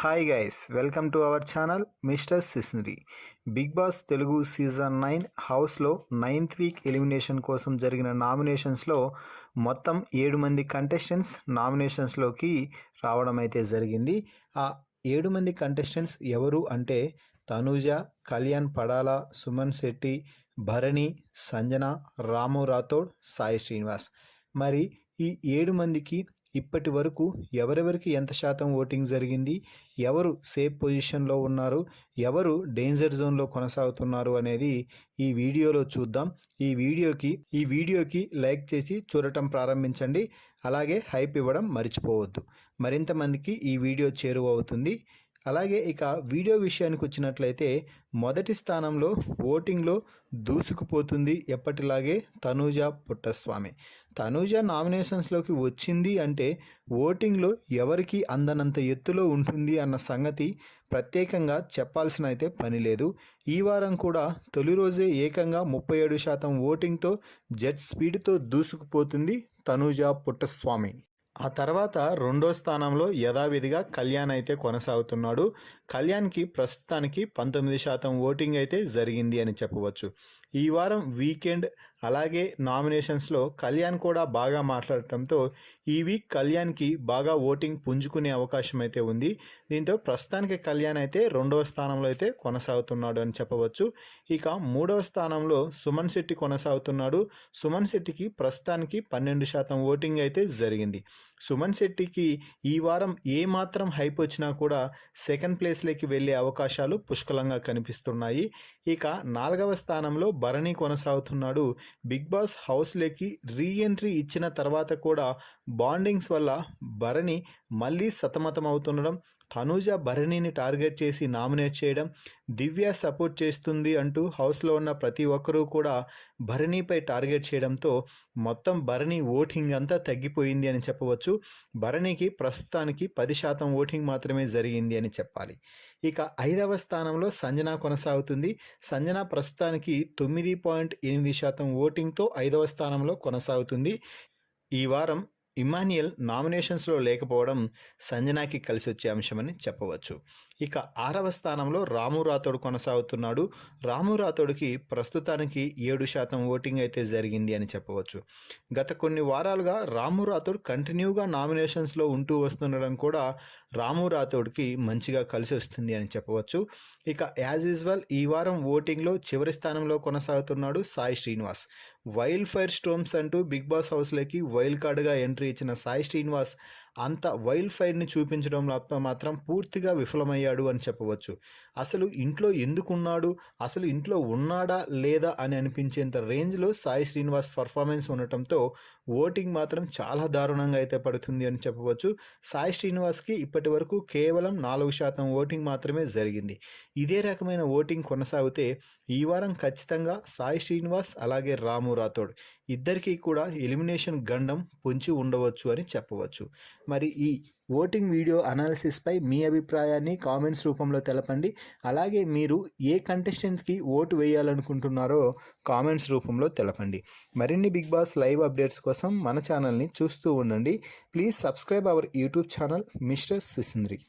Hi guys, welcome to our channel mister సిస్నరీ. Big boss Telugu season 9 హౌస్లో 9th week elimination కోసం జరిగిన నామినేషన్స్లో మొత్తం 7 మంది కంటెస్టెంట్స్ నామినేషన్స్లోకి రావడం అయితే జరిగింది. ఆ 7 మంది కంటెస్టెంట్స్ ఎవరు అంటే తనూజ, కళ్యాణ్ పడాల, సుమన్ శెట్టి, భరణి, సంజన, రాము రాథోడ్, సాయి శ్రీనివాస్. మరి ఈ 7 మందికి ఇప్పటి వరకు ఎవరెవరికి ఎంత శాతం ఓటింగ్ జరిగింది, ఎవరు సేఫ్ పొజిషన్లో ఉన్నారు, ఎవరు డేంజర్ జోన్లో కొనసాగుతున్నారు అనేది ఈ వీడియోలో చూద్దాం. ఈ వీడియోకి లైక్ చేసి చూడటం ప్రారంభించండి. అలాగే హైప్ ఇవ్వడం మర్చిపోవద్దు. మరింత మందికి ఈ వీడియో చేరువవుతుంది. అలాగే ఇక వీడియో విషయానికి వచ్చినట్లయితే మొదటి స్థానంలో ఓటింగ్లో దూసుకుపోతుంది ఎప్పటిలాగే తనూజ పుట్టస్వామి. తనూజ నామినేషన్స్లోకి వచ్చింది అంటే ఓటింగ్లో ఎవరికి అందనంత ఎత్తులో ఉంటుంది అన్న సంగతి ప్రత్యేకంగా చెప్పాల్సిన అయితే పని లేదు. ఈ వారం కూడా తొలి రోజే ఏకంగా 37% ఓటింగ్తో జెట్ స్పీడ్తో దూసుకుపోతుంది తనూజ పుట్టస్వామి. ఆ తర్వాత రెండో స్థానంలో యథావిధిగా కళ్యాణ్ అయితే కొనసాగుతున్నాడు. కళ్యాణ్కి ప్రస్తుతానికి 19% ఓటింగ్ అయితే జరిగింది అని చెప్పవచ్చు. ఈ వారం వీకెండ్ అలాగే నామినేషన్స్లో కళ్యాణ్ కూడా బాగా మాట్లాడటంతో ఈ వీక్ కళ్యాణ్కి బాగా ఓటింగ్ పుంజుకునే అవకాశం అయితే ఉంది. దీంతో ప్రస్తుతానికి కళ్యాణ్ అయితే రెండవ స్థానంలో అయితే కొనసాగుతున్నాడు అని చెప్పవచ్చు. ఇక మూడవ స్థానంలో సుమన్ శెట్టి కొనసాగుతున్నాడు. సుమన్ శెట్టికి ప్రస్తుతానికి 12% ఓటింగ్ అయితే జరిగింది. సుమన్ శెట్టికి ఈ వారం ఏమాత్రం హైప్ వచ్చినా కూడా సెకండ్ ప్లేస్లోకి వెళ్ళే అవకాశాలు పుష్కలంగా కనిపిస్తున్నాయి. ఇక నాలుగవ స్థానంలో భరణి కొనసాగుతున్నాడు. బిగ్ బాస్ హౌస్లోకి రీఎంట్రీ ఇచ్చిన తర్వాత కూడా బాండింగ్స్ వల్ల భరణి మళ్ళీ సతమతం అవుతుండడం, తనూజ భరణిని టార్గెట్ చేసి నామినేట్ చేయడం, దివ్య సపోర్ట్ చేస్తుంది అంటూ హౌస్లో ఉన్న ప్రతి ఒక్కరూ కూడా భరణిపై టార్గెట్ చేయడంతో మొత్తం భరణి ఓటింగ్ అంతా తగ్గిపోయింది అని చెప్పవచ్చు. భరణికి ప్రస్తుతానికి 10% ఓటింగ్ మాత్రమే జరిగింది అని చెప్పాలి. ఇక 5వ స్థానంలో సంజన కొనసాగుతుంది. సంజన ప్రస్తుతానికి 9.8% ఓటింగ్తో 5వ స్థానంలో కొనసాగుతుంది. ఈ వారం ఇమాన్యుయల్ నామినేషన్స్లో లేకపోవడం సంజనాకి కలిసి వచ్చే అంశమని చెప్పవచ్చు. ఇక 6వ స్థానంలో రాము రాథోడ్ కొనసాగుతున్నాడు. రాము రాథోడ్కి ప్రస్తుతానికి 7% ఓటింగ్ అయితే జరిగింది అని చెప్పవచ్చు. గత కొన్ని వారాలుగా రాము రాథోడ్ కంటిన్యూగా నామినేషన్స్లో ఉంటూ వస్తుండడం కూడా రాము రాథోడ్కి మంచిగా కలిసి వస్తుంది అని చెప్పవచ్చు. ఇక యాజ్ యూజువల్ ఈ వారం ఓటింగ్లో చివరి స్థానంలో కొనసాగుతున్నాడు Sai Srinivas. Wild fire storms అంటూ బిగ్ బాస్ హౌస్లోకి వైల్డ్ కార్డ్గా ఎంట్రీ ఇచ్చిన సాయి శ్రీనివాస్ అంత వైల్డ్ ఫైర్ని చూపించడం మాత్రం పూర్తిగా విఫలమయ్యాడు అని చెప్పవచ్చు. అసలు ఇంట్లో ఎందుకున్నాడు, అసలు ఇంట్లో ఉన్నాడా లేదా అని అనిపించేంత రేంజ్లో సాయి శ్రీనివాస్ పర్ఫార్మెన్స్ ఉండటంతో ఓటింగ్ మాత్రం చాలా దారుణంగా అయితే పడుతుంది అని చెప్పవచ్చు. సాయి శ్రీనివాస్కి ఇప్పటి వరకు కేవలం 4% ఓటింగ్ మాత్రమే జరిగింది. ఇదే రకమైన ఓటింగ్ కొనసాగితే ఈ వారం ఖచ్చితంగా సాయి శ్రీనివాస్ అలాగే రాము రాథోడ్ ఇద్దరికీ కూడా ఎలిమినేషన్ గండం పొంచి ఉండవచ్చు అని చెప్పవచ్చు. మరి ఈ ఓటింగ్ వీడియో అనాలిసిస్పై మీ అభిప్రాయాన్ని కామెంట్స్ రూపంలో తెలపండి. అలాగే మీరు ఏ కంటెస్టెంట్కి ఓటు వేయాలనుకుంటున్నారో కామెంట్స్ రూపంలో తెలపండి. మరిన్ని బిగ్ బాస్ లైవ్ అప్డేట్స్ కోసం మన ఛానల్ని చూస్తూ ఉండండి. Please subscribe our YouTube channel mister సిసింద్రి.